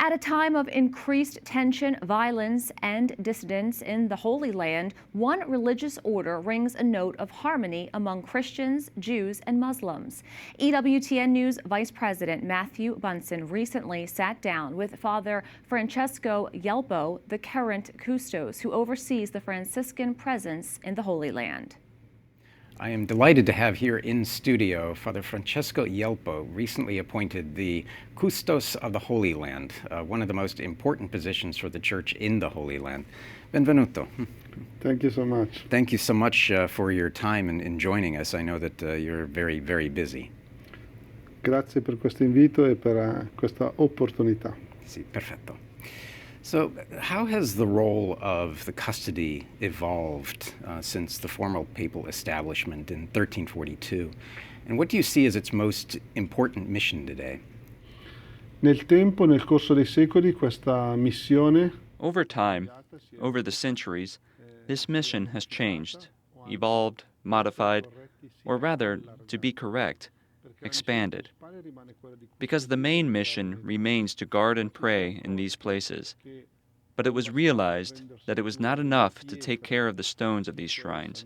At a time of increased tension, violence, and dissidence in the Holy Land, one religious order rings a note of harmony among Christians, Jews, and Muslims. EWTN News Vice President Matthew Bunson recently sat down with Father Francesco Ielpo, the current Custos, who oversees the Franciscan presence in the Holy Land. I am delighted to have here in studio Father Francesco Ielpo, recently appointed the Custos of the Holy Land, one of the most important positions for the Church in the Holy Land. Benvenuto. Thank you so much. Thank you so much for your time in joining us. I know that you're very, very busy. Grazie per questo invito e per questa opportunità. Sì, perfetto. So how has the role of the custody evolved since the formal papal establishment in 1342? And what do you see as its most important mission today? Nel tempo, nel corso dei secoli, questa missione... Over time, over the centuries, this mission has changed, evolved, modified, or rather, to be correct, expanded. Because the main mission remains to guard and pray in these places. But it was realized that it was not enough to take care of the stones of these shrines,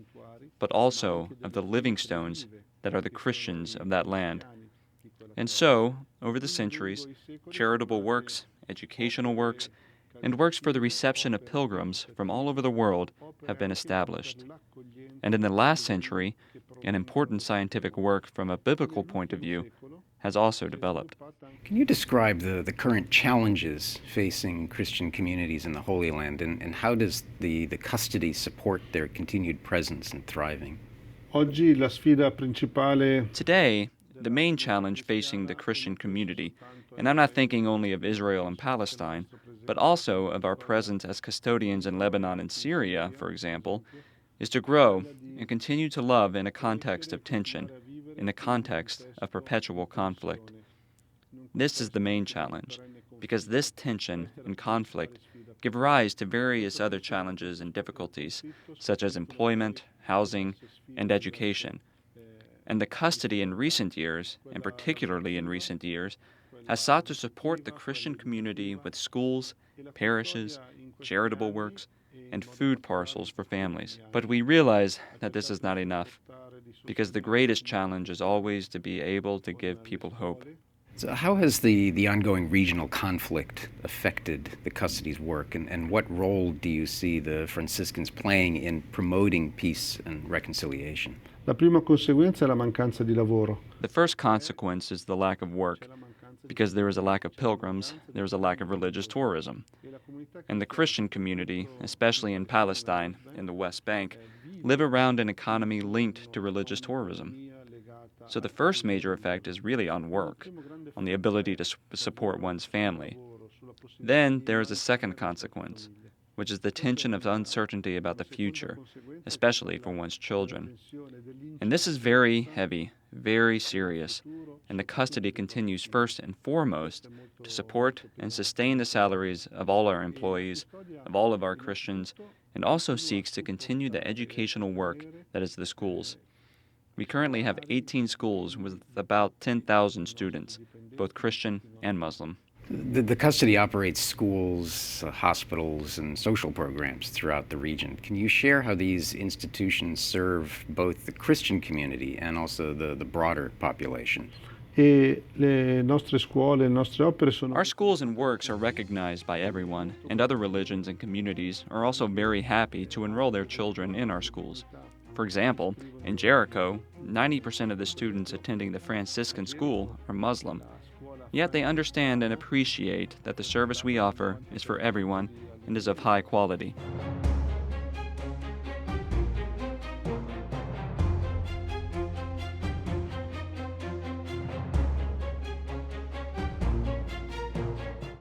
but also of the living stones that are the Christians of that land. And so, over the centuries, charitable works, educational works, and works for the reception of pilgrims from all over the world have been established. And in the last century, an important scientific work from a biblical point of view has also developed. Can you describe the current challenges facing Christian communities in the Holy Land, and how does the custody support their continued presence and thriving? Oggi la sfida principale... Today, the main challenge facing the Christian community, and I'm not thinking only of Israel and Palestine, but also of our presence as custodians in Lebanon and Syria, for example, is to grow and continue to love in a context of tension, in a context of perpetual conflict. This is the main challenge, because this tension and conflict give rise to various other challenges and difficulties, such as employment, housing, and education. And the custody in recent years, and particularly in recent years, has sought to support the Christian community with schools, parishes, charitable works, and food parcels for families. But we realize that this is not enough, because the greatest challenge is always to be able to give people hope. So how has the ongoing regional conflict affected the custody's work, and what role do you see the Franciscans playing in promoting peace and reconciliation? La prima conseguenza è la mancanza di lavoro. The first consequence is the lack of work. Because there is a lack of pilgrims, there is a lack of religious tourism. And the Christian community, especially in Palestine, in the West Bank, live around an economy linked to religious tourism. So the first major effect is really on work, on the ability to support one's family. Then there is a second consequence, which is the tension of uncertainty about the future, especially for one's children. And this is very heavy, very serious, and the custody continues first and foremost to support and sustain the salaries of all our employees, of all of our Christians, and also seeks to continue the educational work that is the schools. We currently have 18 schools with about 10,000 students, both Christian and Muslim. The custody operates schools, hospitals, and social programs throughout the region. Can you share how these institutions serve both the Christian community and also the broader population? Our schools and works are recognized by everyone, and other religions and communities are also very happy to enroll their children in our schools. For example, in Jericho, 90% of the students attending the Franciscan school are Muslim. Yet they understand and appreciate that the service we offer is for everyone and is of high quality.